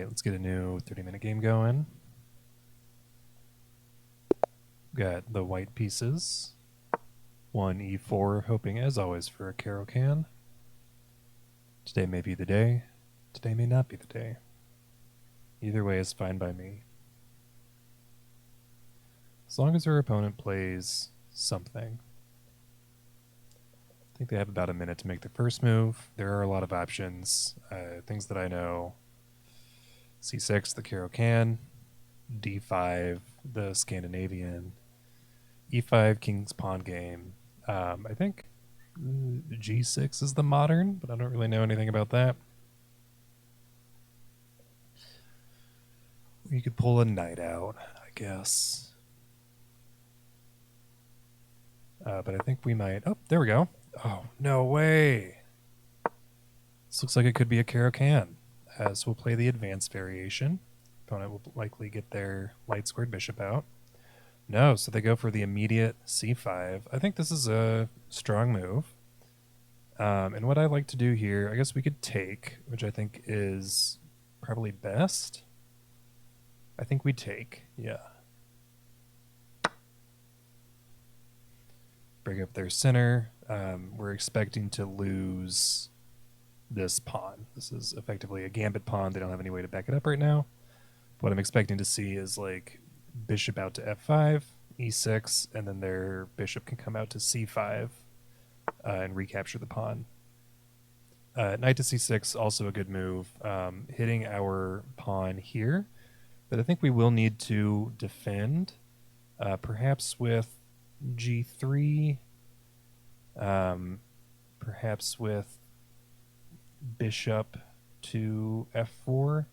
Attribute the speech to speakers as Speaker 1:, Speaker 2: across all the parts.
Speaker 1: let's get a new 30-minute game going. Got the white pieces. 1 e4, hoping as always for a caro-kann. Today may be the day. Today may not be the day. Either way is fine by me. As long as our opponent plays something. I think they have about a minute to make their first move. There are a lot of options. Things that I know. c6, the caro-kann. d5, the Scandinavian. e5, king's pawn game. I think g6 is the modern, but I don't really know anything about that. You could pull a knight out, I guess. But I think we might... Oh, there we go. Oh, no way. This looks like it could be a caro-kann, as we'll play the advanced variation. Opponent will likely get their light squared bishop out. No, so they go for the immediate c5. I think this is a strong move. And what I like to do here, I guess we could take, which I think is probably best. I think we take, yeah. Break up their center. We're expecting to lose this pawn. This is effectively a gambit pawn. They don't have any way to back it up right now. What I'm expecting to see is like bishop out to f5, e6, and then their bishop can come out to c5 and recapture the pawn. Knight to c6, also a good move. Hitting our pawn here, but I think we will need to defend, perhaps with g3, perhaps with bishop to f4.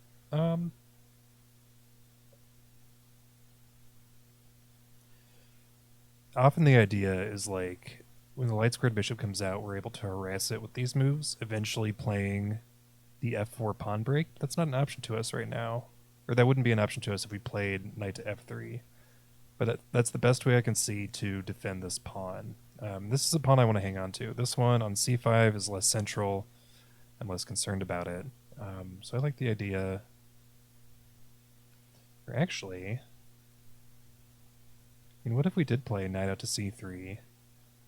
Speaker 1: Often the idea is like when the light squared bishop comes out, we're able to harass it with these moves, eventually playing the f4 pawn break. That's not an option to us right now. Or that wouldn't be an option to us if we played knight to f3. But that's the best way I can see to defend this pawn. This is a pawn I want to hang on to. This one on c5 is less central. I'm less concerned about it. So I like the idea. Or actually, I mean, what if we did play knight out to c3?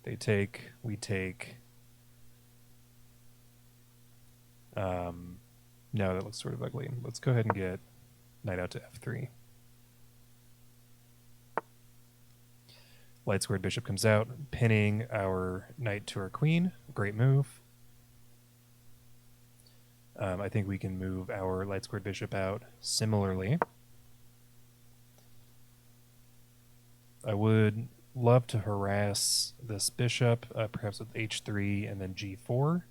Speaker 1: They take, we take. No, that looks sort of ugly. Let's go ahead and get knight out to f3. Light squared bishop comes out, pinning our knight to our queen. Great move. I think we can move our light squared bishop out similarly. I would love to harass this bishop, perhaps with h3 and then g4,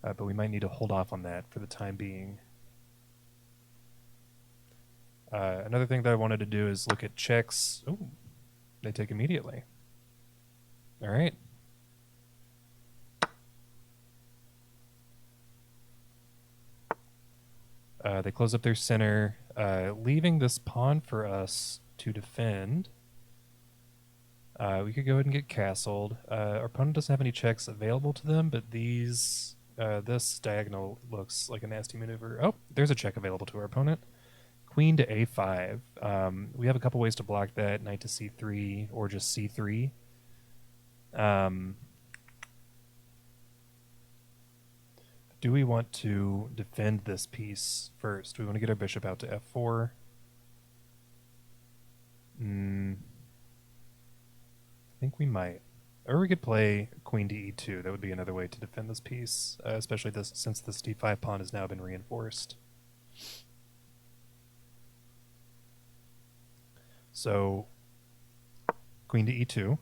Speaker 1: but we might need to hold off on that for the time being. Another thing that I wanted to do is look at checks. Oh, they take immediately. All right. They close up their center, leaving this pawn for us to defend. We could go ahead and get castled. Our opponent doesn't have any checks available to them, but these this diagonal looks like a nasty maneuver. Oh, there's a check available to our opponent. Queen to a5. We have a couple ways to block that. Knight to c3 or just c3. Do we want to defend this piece first? Do we want to get our bishop out to f4? I think we might. Or we could play queen to e2. That would be another way to defend this piece, especially since this d5 pawn has now been reinforced. So, queen to e2,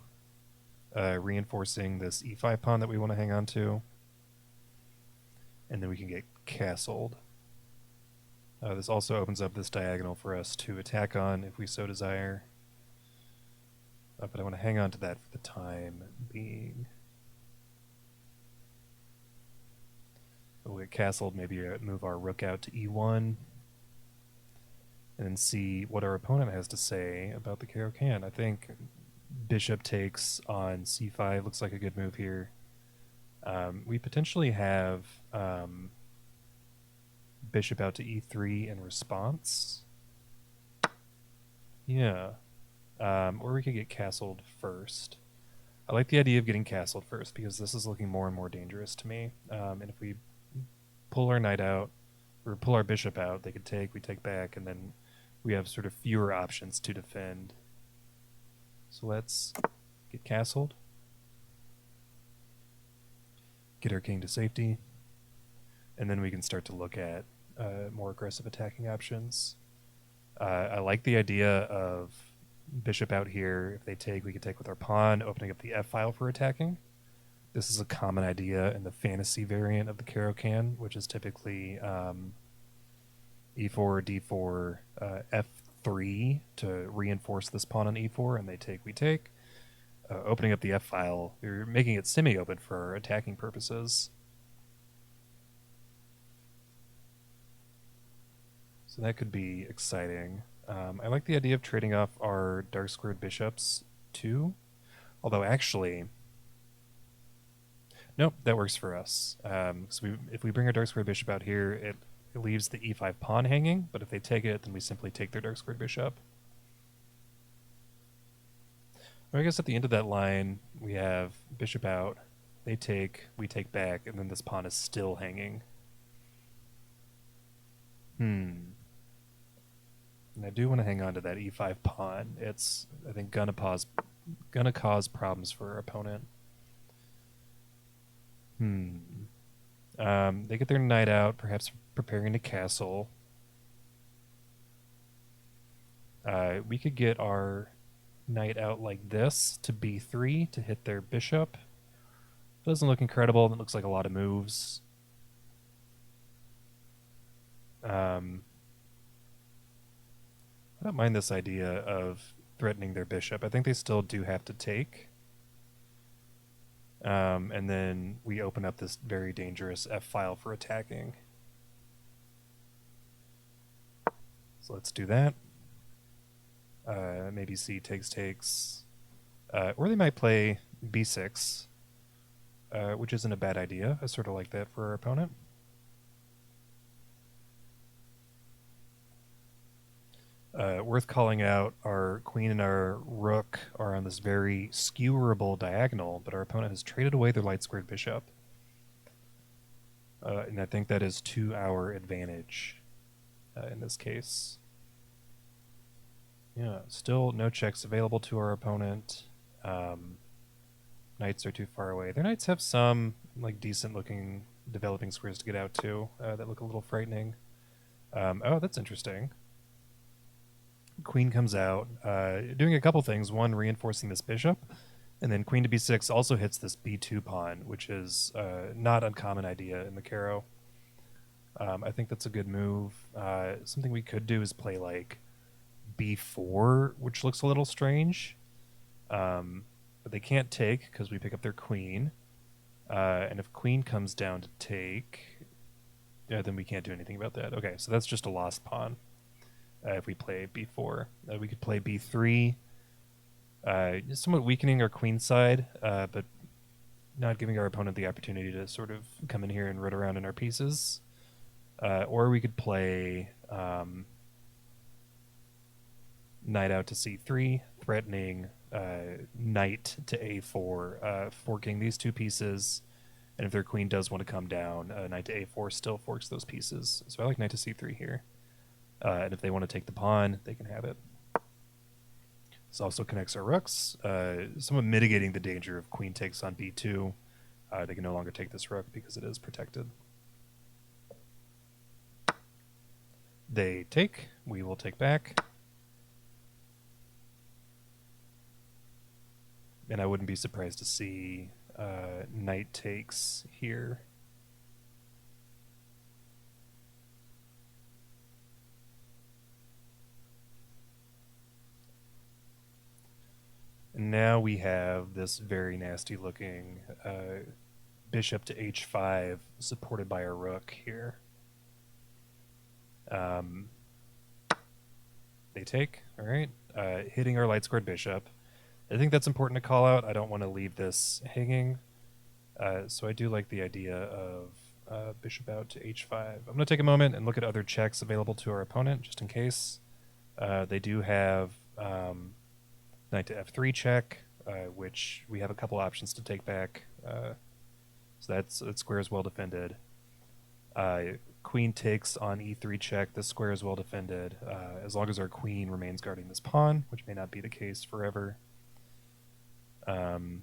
Speaker 1: reinforcing this e5 pawn that we want to hang on to. And then we can get castled. This also opens up this diagonal for us to attack on if we so desire. But I want to hang on to that for the time being. We'll get castled, maybe move our rook out to e1. And then see what our opponent has to say about the caro-kann. I think bishop takes on c5 looks like a good move here. We potentially have bishop out to e3 in response. Yeah. Or we could get castled first. I like the idea of getting castled first because this is looking more and more dangerous to me. And if we pull our knight out, or pull our bishop out, they could take, we take back, and then we have sort of fewer options to defend. So let's get castled. Get our king to safety. And then we can start to look at more aggressive attacking options. I like the idea of bishop out here. If they take, we can take with our pawn, opening up the f-file for attacking. This is a common idea in the fantasy variant of the caro-kann, which is typically e4, d4, f3 to reinforce this pawn on e4, and they take, we take. Opening up the f-file, you're making it semi-open for attacking purposes. So that could be exciting. I like the idea of trading off our dark squared bishops too. Although actually, nope, that works for us. So if we bring our dark squared bishop out here, it leaves the e5 pawn hanging, but if they take it, then we simply take their dark squared bishop. Or I guess at the end of that line, we have bishop out, they take, we take back, and then this pawn is still hanging. And I do want to hang on to that e5 pawn. It's, I think, gonna cause problems for our opponent. They get their knight out, perhaps preparing to castle. We could get our knight out like this to b3 to hit their bishop. Doesn't look incredible. It looks like a lot of moves. I don't mind this idea of threatening their bishop. I think they still do have to take. And then we open up this very dangerous f-file for attacking. So let's do that. Maybe c takes. Or they might play b6, which isn't a bad idea. I sort of like that for our opponent. Worth calling out, our queen and our rook are on this very skewerable diagonal, but our opponent has traded away their light squared bishop. And I think that is to our advantage in this case. Yeah, still no checks available to our opponent. Knights are too far away. Their knights have some like decent looking developing squares to get out to that look a little frightening. Oh, that's interesting. Queen comes out, doing a couple things. One, reinforcing this bishop, and then queen to b6 also hits this b2 pawn, which is not uncommon idea in the caro. I think that's a good move. Something we could do is play like b4, which looks a little strange. But they can't take because we pick up their queen. And if queen comes down to take, then we can't do anything about that. Okay, so that's just a lost pawn. If we play b4, we could play b3, somewhat weakening our queen side, but not giving our opponent the opportunity to sort of come in here and root around in our pieces. Or we could play knight out to c3, threatening knight to a4, forking these two pieces. And if their queen does want to come down, knight to a4 still forks those pieces. So I like knight to c3 here. And if they want to take the pawn, they can have it. This also connects our rooks, somewhat mitigating the danger of queen takes on b2. They can no longer take this rook because it is protected. They take, we will take back. And I wouldn't be surprised to see knight takes here. And now we have this very nasty looking bishop to h5 supported by a rook here. They take, all right, hitting our light squared bishop. I think that's important to call out. I don't want to leave this hanging. So I do like the idea of bishop out to h5. I'm going to take a moment and look at other checks available to our opponent, just in case. They do have knight to f3 check, which we have a couple options to take back. So that square is well defended. Queen takes on e3 check. This square is well defended, as long as our queen remains guarding this pawn, which may not be the case forever. Then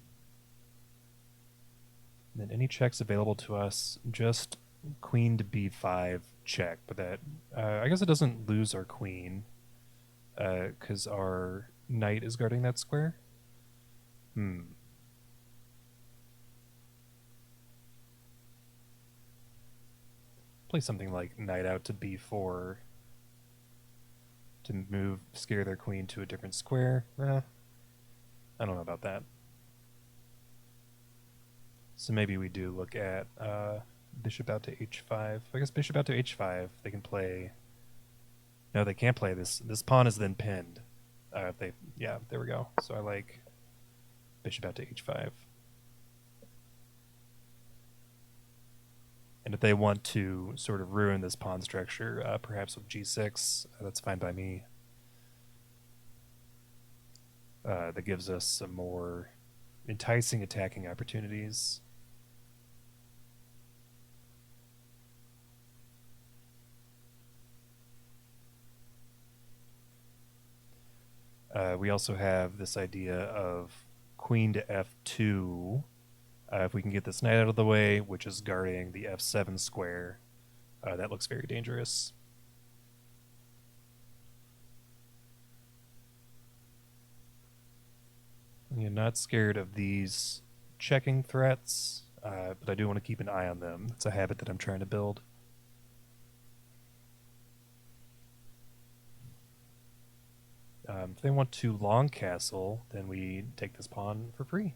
Speaker 1: any checks available to us, just queen to b5 check, but that I guess it doesn't lose our queen because our knight is guarding that square. Play something like knight out to b4 to scare their queen to a different square. I don't know about that. So maybe we do look at bishop out to h5. I guess bishop out to h5. They can play. No, they can't play this. This pawn is then pinned. Yeah, there we go. So I like bishop out to h5. And if they want to sort of ruin this pawn structure, perhaps with g6, that's fine by me. That gives us some more enticing attacking opportunities. We also have this idea of queen to f2. If we can get this knight out of the way, which is guarding the f7 square, that looks very dangerous. I'm not scared of these checking threats, but I do want to keep an eye on them. It's a habit that I'm trying to build. If they want to long castle, then we take this pawn for free.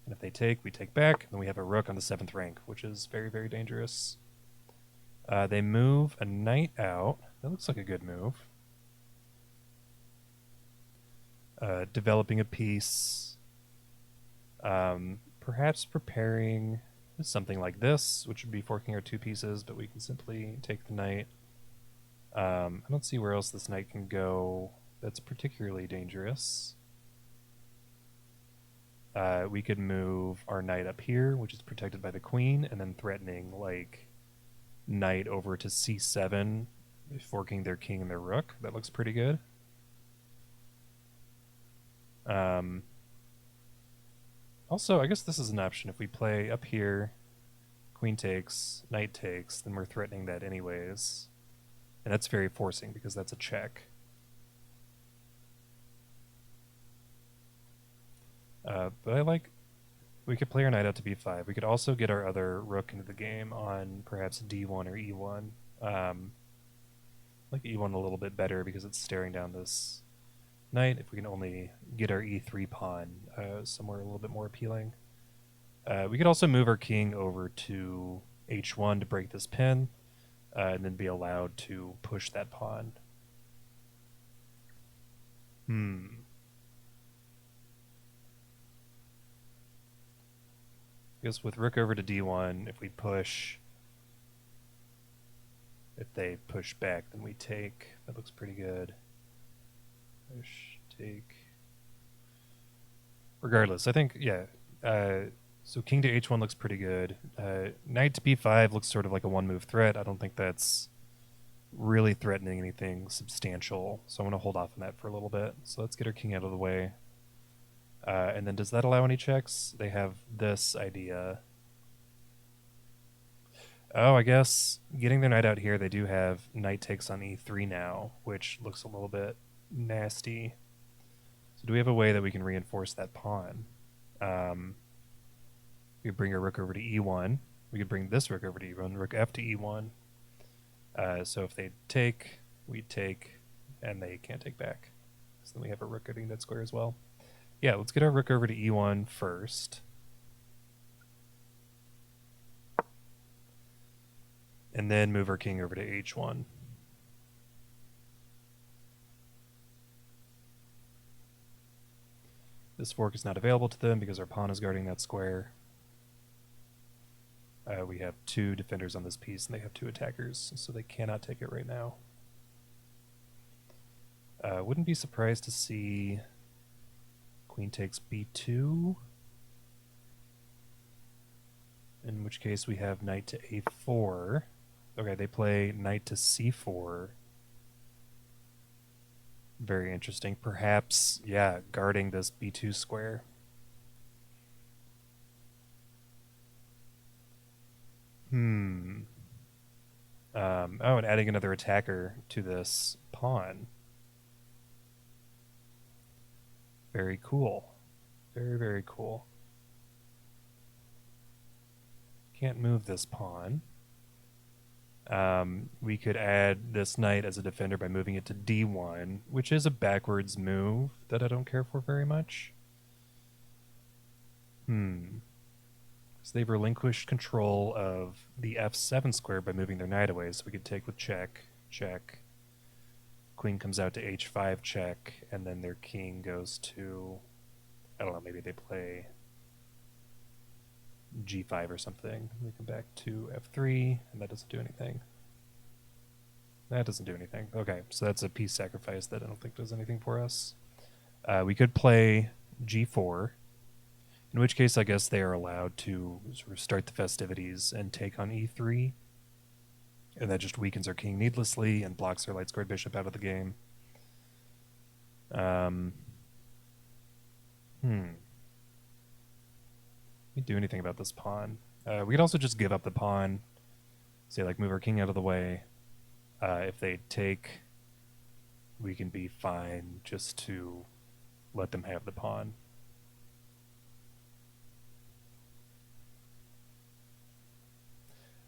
Speaker 1: And if they take, we take back, and then we have a rook on the 7th rank, which is very, very dangerous. They move a knight out. That looks like a good move. Developing a piece. Perhaps preparing something like this, which would be forking our 2 pieces, but we can simply take the knight. I don't see where else this knight can go that's particularly dangerous. We could move our knight up here, which is protected by the queen, and then threatening like knight over to c7, forking their king and their rook. That looks pretty good. Also, I guess this is an option. If we play up here, queen takes, knight takes, then we're threatening that anyways. And that's very forcing because that's a check. But I like, we could play our knight out to b5. We could also get our other rook into the game on perhaps d1 or e1. Like e1 a little bit better because it's staring down this knight. If we can only get our e3 pawn somewhere a little bit more appealing. We could also move our king over to h1 to break this pin, and then be allowed to push that pawn. I guess with rook over to d1, if we push, if they push back, then we take. That looks pretty good. Push, take. Regardless, I think, yeah. So king to h1 looks pretty good. Knight to b5 looks sort of like a one-move threat. I don't think that's really threatening anything substantial, so I'm going to hold off on that for a little bit. So let's get our king out of the way. And then does that allow any checks? They have this idea. Oh, I guess getting their knight out here, they do have knight takes on e3 now, which looks a little bit nasty. So do we have a way that we can reinforce that pawn? We could bring our rook over to e1. We could bring this rook over to e1, rook f to e1. So if they take, we take, and they can't take back. So then we have a rook getting that square as well. Yeah, let's get our rook over to e1 first. And then move our king over to h1. This fork is not available to them because our pawn is guarding that square. We have 2 defenders on this piece, and they have 2 attackers, so they cannot take it right now. Wouldn't be surprised to see queen takes b2, in which case we have knight to a4. Okay, they play knight to c4. Very interesting. Perhaps, yeah, guarding this b2 square. Oh, and adding another attacker to this pawn. Very cool. Very, very cool. Can't move this pawn. We could add this knight as a defender by moving it to d1, which is a backwards move that I don't care for very much. So they've relinquished control of the f7 square by moving their knight away, so we could take with check, check. Queen comes out to h5 check, and then their king goes to, I don't know, maybe they play g5 or something. We come back to f3, and that doesn't do anything. That doesn't do anything. Okay, so that's a piece sacrifice that I don't think does anything for us. We could play g4, in which case I guess they are allowed to sort of start the festivities and take on e3, and that just weakens our king needlessly and blocks our light-squared bishop out of the game. We do anything about this pawn. We could also just give up the pawn, say like move our king out of the way. If they take, we can be fine just to let them have the pawn.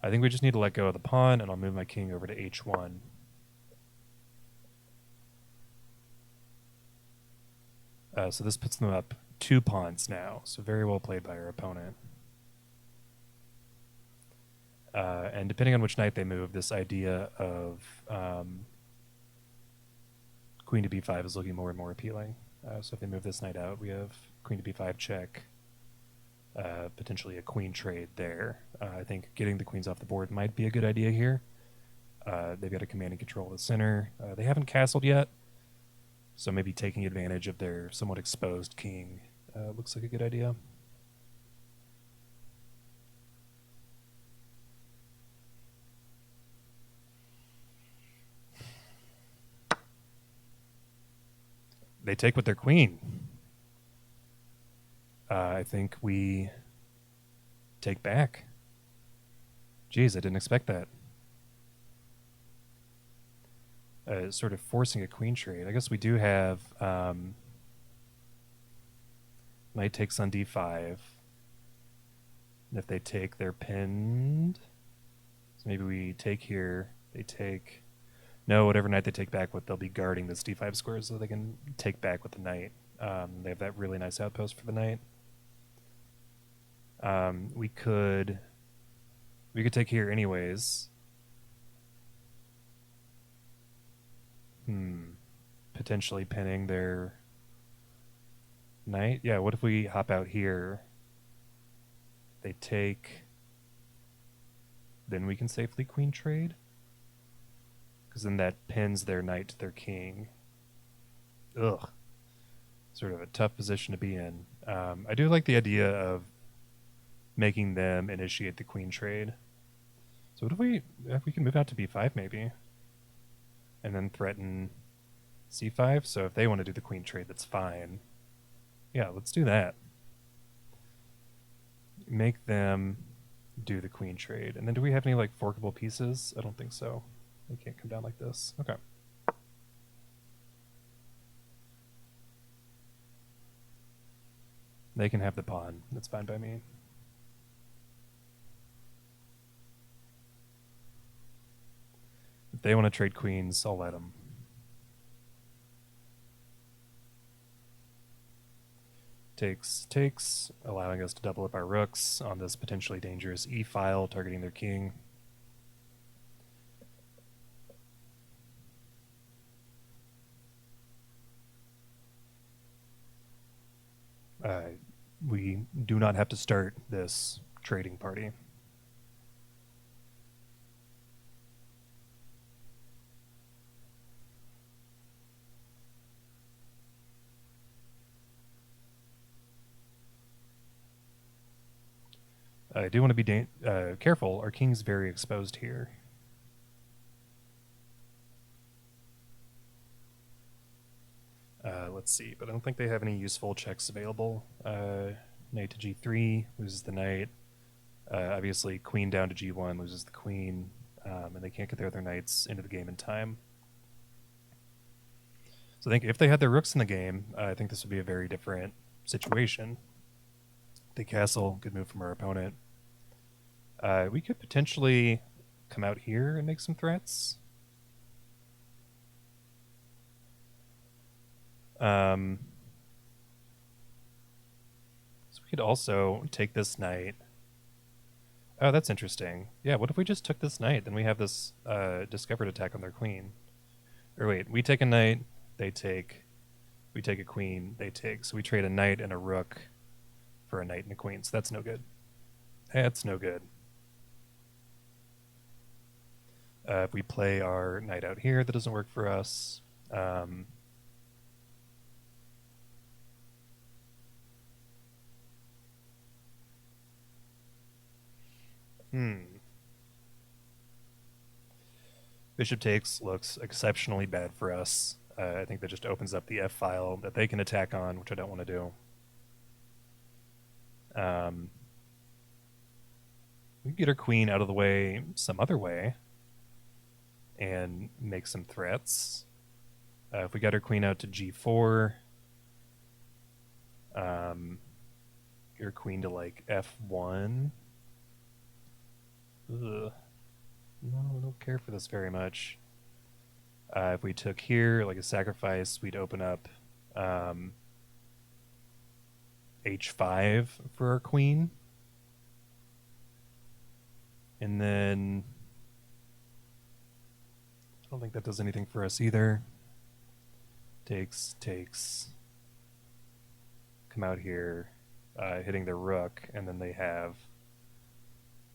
Speaker 1: I think we just need to let go of the pawn, and I'll move my king over to h1. So this puts them up 2 pawns now, so very well played by our opponent. And depending on which knight they move, this idea of queen to b5 is looking more and more appealing. So if they move this knight out, we have queen to b5 check, potentially a queen trade there. I think getting the queens off the board might be a good idea here. They've got a command and control of the center. They haven't castled yet, so maybe taking advantage of their somewhat exposed king looks like a good idea. They take with their queen. I think we take back. Geez, I didn't expect that. Sort of forcing a queen trade. I guess we do have knight takes on d5. And if they take, they're pinned. So maybe we take here. They take. No, whatever knight they take back with, they'll be guarding this d5 square so they can take back with the knight. They have that really nice outpost for the knight. We could take here anyways. Potentially pinning their knight. Yeah, what if we hop out here? They take. Then we can safely queen trade. Because then that pins their knight to their king. Ugh. Sort of a tough position to be in. I do like the idea of making them initiate the queen trade. So what if we can move out to b5 maybe? And then threaten c5? So if they want to do the queen trade, that's fine. Yeah, let's do that. Make them do the queen trade. And then do we have any like forkable pieces? I don't think so. They can't come down like this. Okay. They can have the pawn. That's fine by me. If they want to trade queens, I'll let them. Takes, allowing us to double up our rooks on this potentially dangerous e-file, targeting their king. We do not have to start this trading party. I do want to be careful. Our king's very exposed here. Let's see, but I don't think they have any useful checks available. Knight to g3 loses the knight. Obviously, queen down to g1 loses the queen, and they can't get their other knights into the game in time. So I think if they had their rooks in the game, I think this would be a very different situation. The castle, good move from our opponent. We could potentially come out here and make some threats. So we could also take this knight. Oh, that's interesting. Yeah, what if we just took this knight? Then we have this discovered attack on their queen. Or wait, we take a knight, they take. We take a queen, they take. So we trade a knight and a rook for a knight and a queen. So that's no good. That's no good. If we play our knight out here, that doesn't work for us. Bishop takes looks exceptionally bad for us. I think that just opens up the F file that they can attack on, which I don't want to do. We can get our queen out of the way some other way and make some threats. If we got our queen out to g4, get our queen to like f1. Ugh. No, I don't care for this very much. If we took here, like a sacrifice, we'd open up h5 for our queen. And then I don't think that does anything for us either. Takes. Come out here, hitting the rook, and then they have,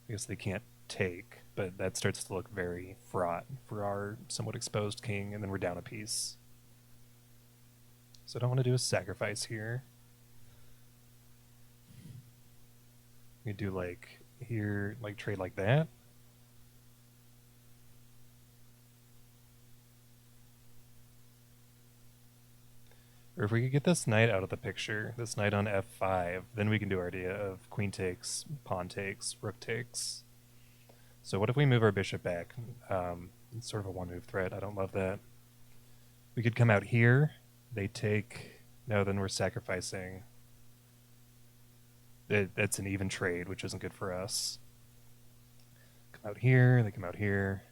Speaker 1: I guess they can't take, but that starts to look very fraught for our somewhat exposed king, and then we're down a piece. So I don't want to do a sacrifice here. We do like here, like trade like that. Or if we could get this knight out of the picture, this knight on f5, then we can do our idea of queen takes, pawn takes, rook takes. So what if we move our bishop back? It's sort of a one-move threat. I don't love that. We could come out here. They take... No, then we're sacrificing. That's an even trade, which isn't good for us. Come out here. They come out here.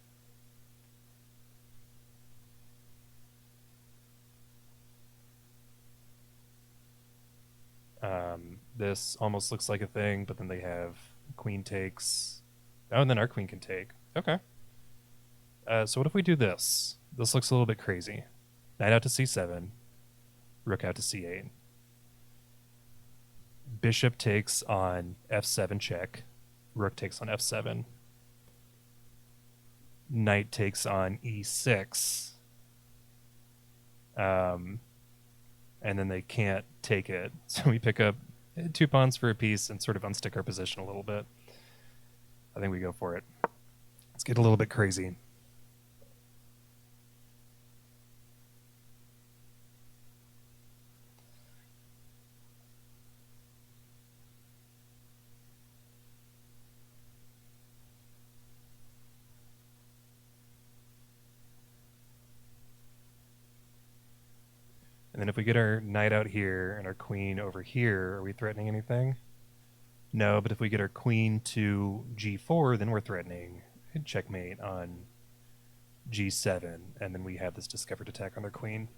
Speaker 1: This almost looks like a thing, but then they have queen takes. Oh, and then our queen can take. Okay. So what if we do this? This looks a little bit crazy. Knight out to c7. Rook out to c8. Bishop takes on f7 check. Rook takes on f7. Knight takes on e6. And then they can't take it. So we pick up 2 pawns for a piece and sort of unstick our position a little bit. I think we go for it. Let's get a little bit crazy. And then if we get our knight out here and our queen over here, are we threatening anything? No, but if we get our queen to g4, then we're threatening checkmate on g7, and then we have this discovered attack on their queen.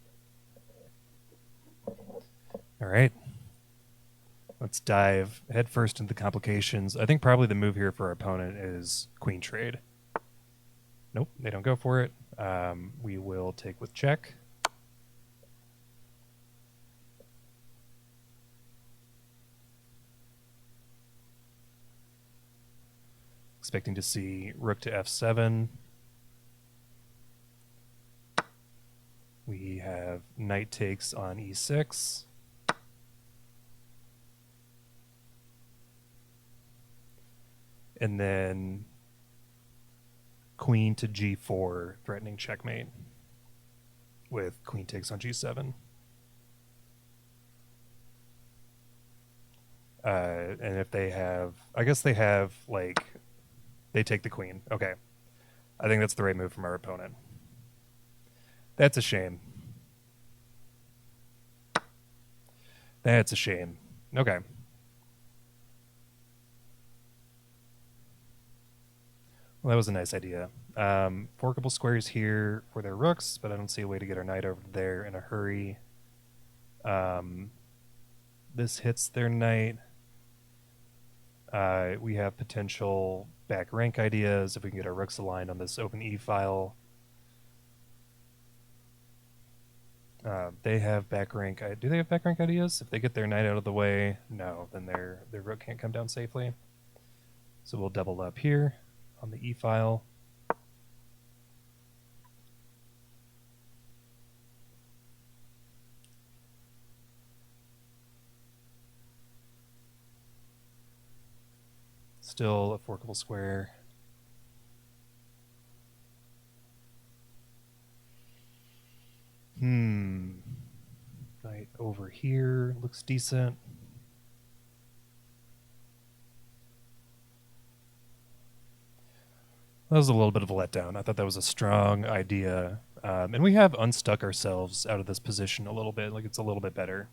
Speaker 1: All right. Let's dive headfirst into the complications. I think probably the move here for our opponent is queen trade. Nope, they don't go for it. We will take with check. Expecting to see rook to f7. We have knight takes on e6. And then queen to g4, threatening checkmate with queen takes on g7. And if they have, I guess they have, like, they take the queen. Okay. I think that's the right move from our opponent. That's a shame. That's a shame. Okay. Well, that was a nice idea. Forkable squares here for their rooks, but I don't see a way to get our knight over there in a hurry. This hits their knight. We have potential back rank ideas if we can get our rooks aligned on this open E file. They have back rank. Do they have back rank ideas? If they get their knight out of the way, no, then their rook can't come down safely. So we'll double up here on the E file. Still a forkable square. Knight over here looks decent. That was a little bit of a letdown. I thought that was a strong idea. And we have unstuck ourselves out of this position a little bit. Like, it's a little bit better.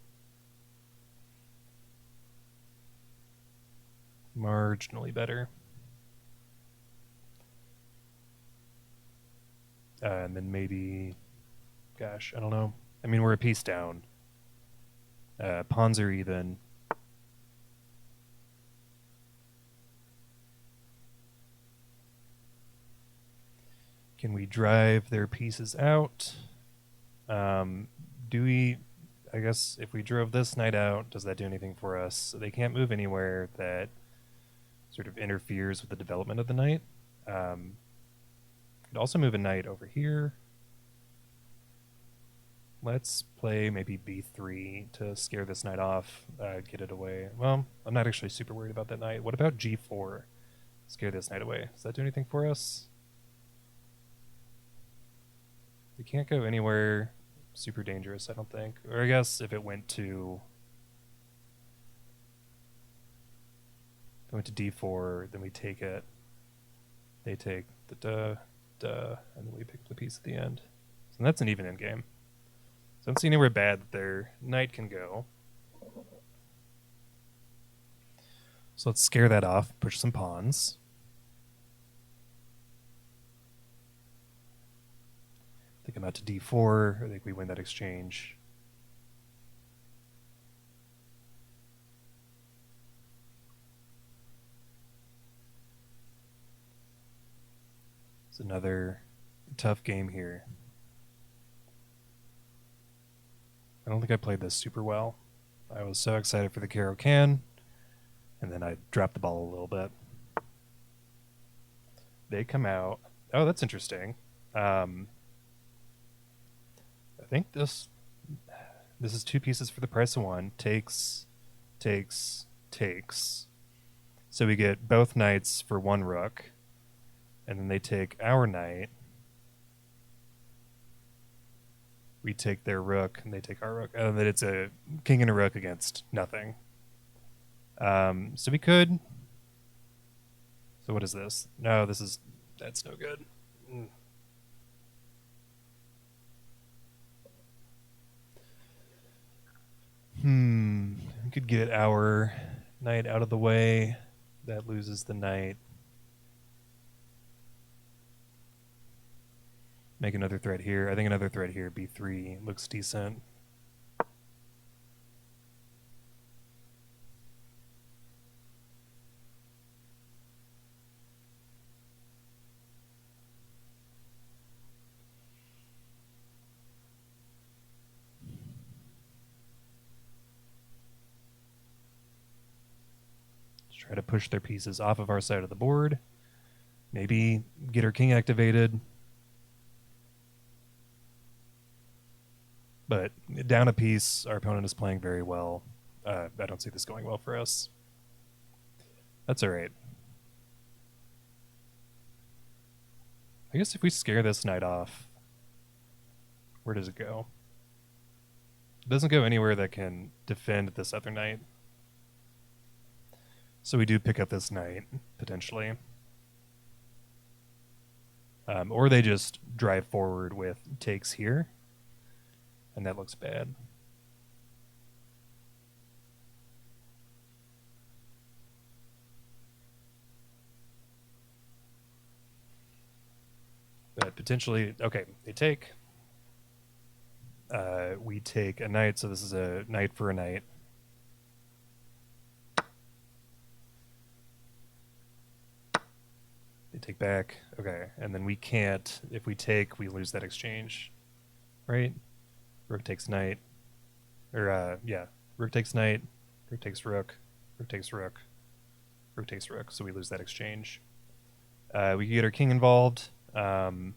Speaker 1: Marginally better. And then maybe, gosh, I don't know. I mean, we're a piece down. Pawns are even. Can we drive their pieces out? Do we, I guess if we drove this knight out, does that do anything for us? They can't move anywhere that sort of interferes with the development of the knight. Could also move a knight over here. Let's play maybe b3 to scare this knight off, get it away. Well, I'm not actually super worried about that knight. What about g4? Scare this knight away. Does that do anything for us? We can't go anywhere super dangerous, I don't think. Or I guess if it went to d4, then we take it. They take the duh, and then we pick the piece at the end. So that's an even endgame. So I don't see anywhere bad that their knight can go. So let's scare that off, push some pawns. I think I'm out to d4. I think we win that exchange. It's another tough game here. I don't think I played this super well. I was so excited for the caro-kann, and then I dropped the ball a little bit. They come out. Oh, that's interesting. I think this is two pieces for the price of one. Takes. So we get both knights for one rook, and then they take our knight. We take their rook, and they take our rook. And then it's a king and a rook against nothing. So we could. So what is this? No, that's no good. We could get our knight out of the way. That loses the knight. Make another threat here. I think another threat here, b3, looks decent. Let's try to push their pieces off of our side of the board. Maybe get our king activated. But down a piece, our opponent is playing very well. I don't see this going well for us. That's all right. I guess if we scare this knight off, where does it go? It doesn't go anywhere that can defend this other knight. So we do pick up this knight, potentially. Or they just drive forward with takes here, and that looks bad. But potentially, okay, they take. We take a knight, so this is a knight for a knight. They take back, okay, and then we can't. If we take, we lose that exchange, right? Rook takes knight, or yeah, rook takes knight, rook takes rook, rook takes rook, rook takes rook, so we lose that exchange. We can get our king involved. The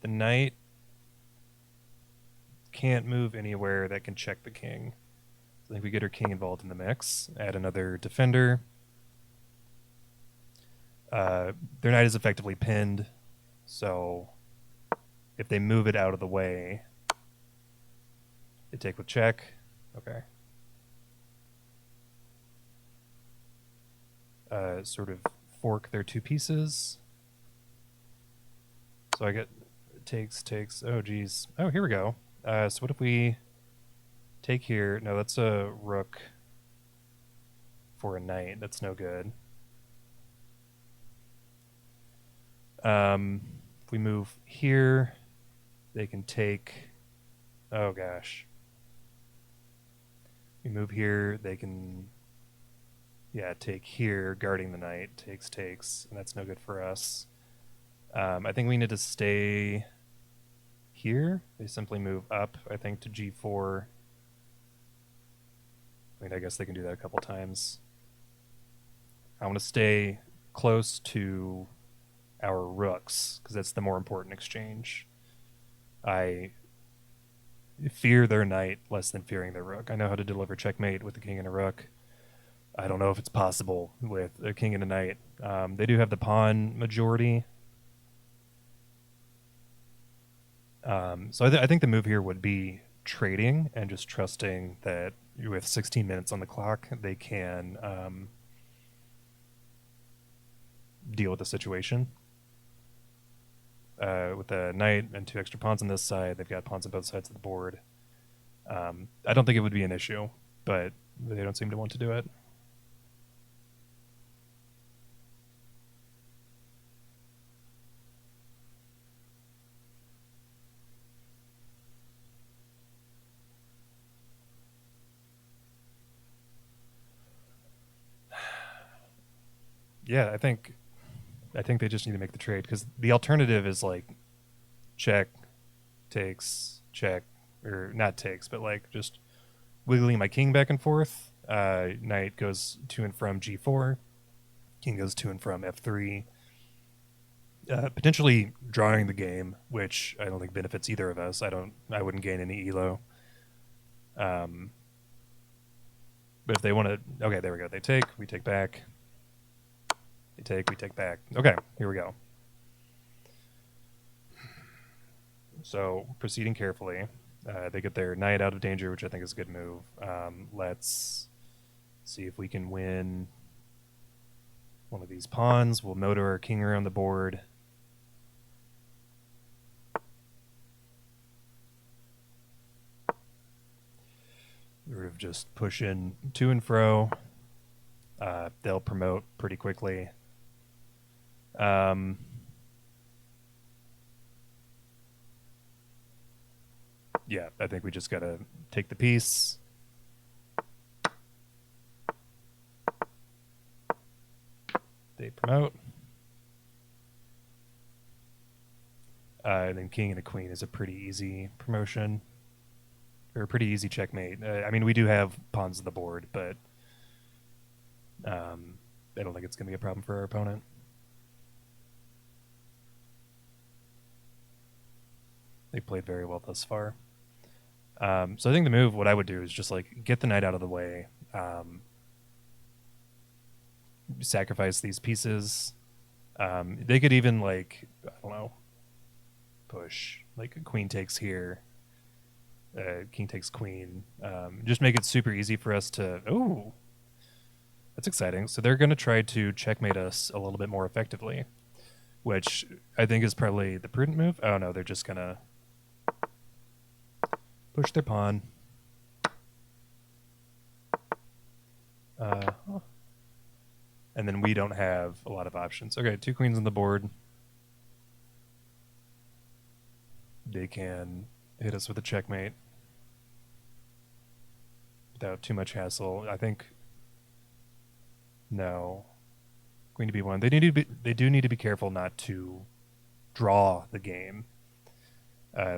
Speaker 1: knight can't move anywhere that can check the king. So I think we get our king involved in the mix. Add another defender. Their knight is effectively pinned, so if they move it out of the way, they take with check. Okay. Sort of fork their two pieces. So I get takes. Oh, geez. Oh, here we go. So what if we take here? No, that's a rook for a knight. That's no good. If we move here, they can take. Oh gosh. We move here, they can. Yeah, take here, guarding the knight. Takes, and that's no good for us. I think we need to stay here. They simply move up, I think, to g4. I mean, I guess they can do that a couple times. I want to stay close to our rooks, because that's the more important exchange. I fear their knight less than fearing their rook. I know how to deliver checkmate with a king and a rook. I don't know if it's possible with a king and a knight. They do have the pawn majority. So I think the move here would be trading and just trusting that with 16 minutes on the clock, they can deal with the situation. With a knight and two extra pawns on this side, they've got pawns on both sides of the board. I don't think it would be an issue, but they don't seem to want to do it. Yeah, I think they just need to make the trade, because the alternative is like check, takes, check, or not takes, but like just wiggling my king back and forth. Knight goes to and from g4, king goes to and from f3. Potentially drawing the game, which I don't think benefits either of us. I wouldn't gain any elo. But if they want to, okay, there we go. They take, we take back. They take, we take back. Okay, here we go. So proceeding carefully. They get their knight out of danger, which I think is a good move. Let's see if we can win one of these pawns. We'll motor our king around the board. Sort of just pushing to and fro. They'll promote pretty quickly. Yeah, I think we just gotta take the piece. They promote. And then king and a queen is a pretty easy promotion. Or a pretty easy checkmate. I mean, we do have pawns on the board, but I don't think it's going to be a problem for our opponent. They played very well thus far. So I think the move, what I would do is just like get the knight out of the way, sacrifice these pieces, They could even like, I don't know, push like queen takes here, king takes queen. Just make it super easy for us to. Oh, that's exciting. So they're going to try to checkmate us a little bit more effectively, which I think is probably the prudent move. Oh no, they're just going to push their pawn. And then we don't have a lot of options. Okay, 2 queens on the board. They can hit us with a checkmate without too much hassle. I think no. Queen to b1. They do need to be careful not to draw the game,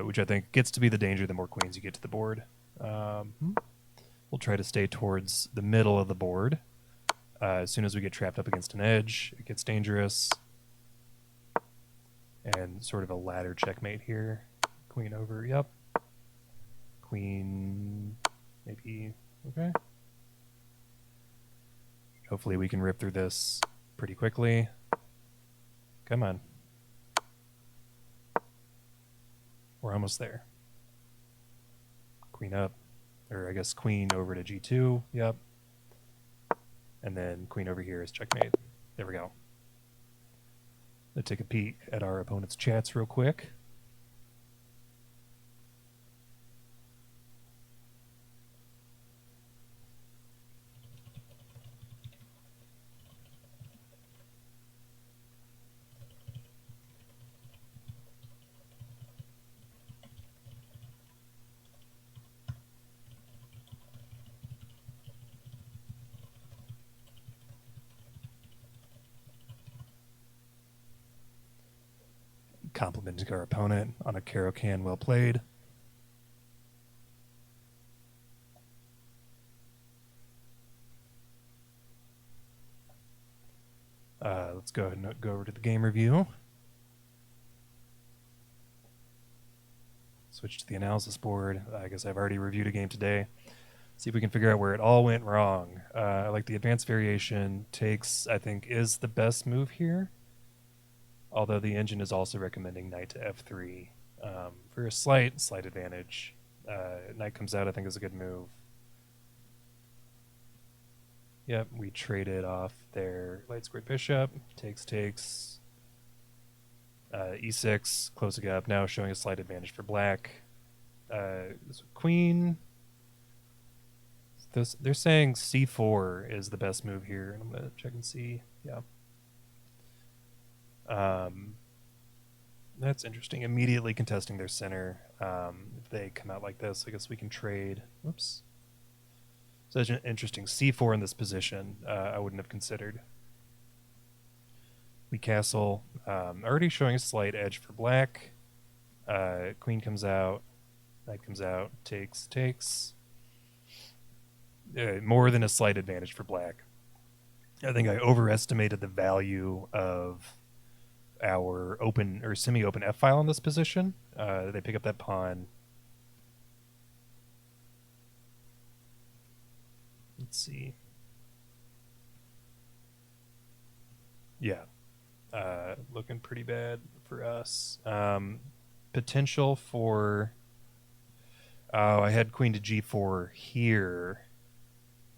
Speaker 1: which I think gets to be the danger the more queens you get to the board. We'll try to stay towards the middle of the board. As soon as we get trapped up against an edge, it gets dangerous. And sort of a ladder checkmate here. Queen over, yep. Queen, maybe, okay. Hopefully we can rip through this pretty quickly. Come on. We're almost there. Queen up, or I guess queen over to g2, yep. And then queen over here is checkmate. There we go. Let's take a peek at our opponent's chats real quick. Complimenting our opponent on a caro-kann well played. Let's go ahead and go over to the game review. Switch to the analysis board. I guess I've already reviewed a game today. See if we can figure out where it all went wrong. I like the advanced variation. Takes, I think, is the best move here. Although the engine is also recommending knight to f3 for a slight advantage. Knight comes out, I think, is a good move. Yep, we traded off their light squared bishop. Takes. E6, closing up, now showing a slight advantage for black. Queen. They're saying c4 is the best move here, and I'm going to check and see. Yeah. That's interesting. Immediately contesting their center. If they come out like this, I guess we can trade. Whoops. Such an interesting c4 in this position. I wouldn't have considered. We castle. Already showing a slight edge for black. Queen comes out. Knight comes out. Takes. More than a slight advantage for black. I think I overestimated the value of our open or semi-open f-file in this position. They pick up that pawn. Let's see. Yeah. Looking pretty bad for us. Potential for... Oh, I had queen to g4 here,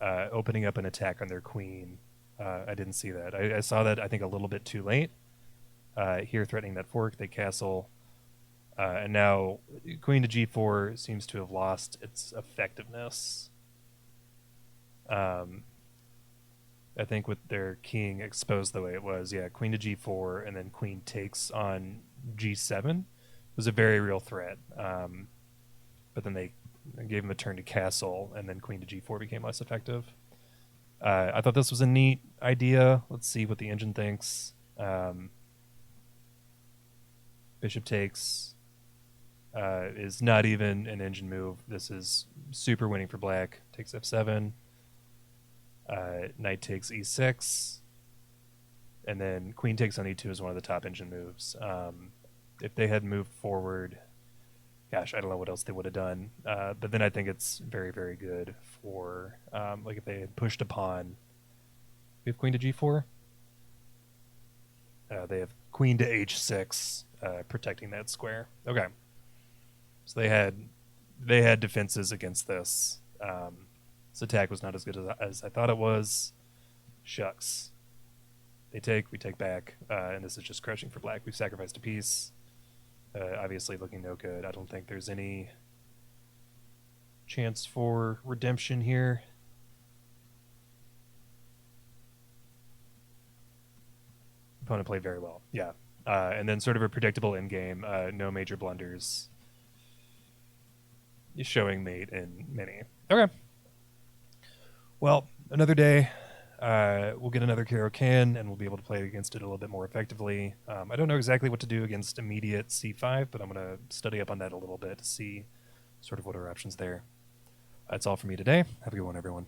Speaker 1: opening up an attack on their queen. I didn't see that. I saw that, I think, a little bit too late. Here threatening that fork, they castle. And now queen to g4 seems to have lost its effectiveness. I think with their king exposed the way it was, yeah, queen to g4 and then queen takes on g7 was a very real threat. But then they gave him a turn to castle, and then queen to g4 became less effective. I thought this was a neat idea. Let's see what the engine thinks. Bishop takes is not even an engine move. This is super winning for black. Takes f7. Knight takes e6. And then queen takes on e2 is one of the top engine moves. If they had moved forward, gosh, I don't know what else they would have done. But then I think it's very, very good for, like if they had pushed a pawn. We have queen to g4. They have queen to h6, protecting that square. Okay, so they had defenses against this. This attack was not as good as I thought it was. Shucks. They take, we take back, and this is just crushing for black. We've sacrificed a piece. Obviously looking no good. I don't think there's any chance for redemption here. Opponent played very well. Yeah. And then sort of a predictable endgame. No major blunders. Showing mate in many. Okay. Well, another day. We'll get another caro-kann, and we'll be able to play against it a little bit more effectively. I don't know exactly what to do against immediate c5, but I'm going to study up on that a little bit to see sort of what are options there. That's all for me today. Have a good one, everyone.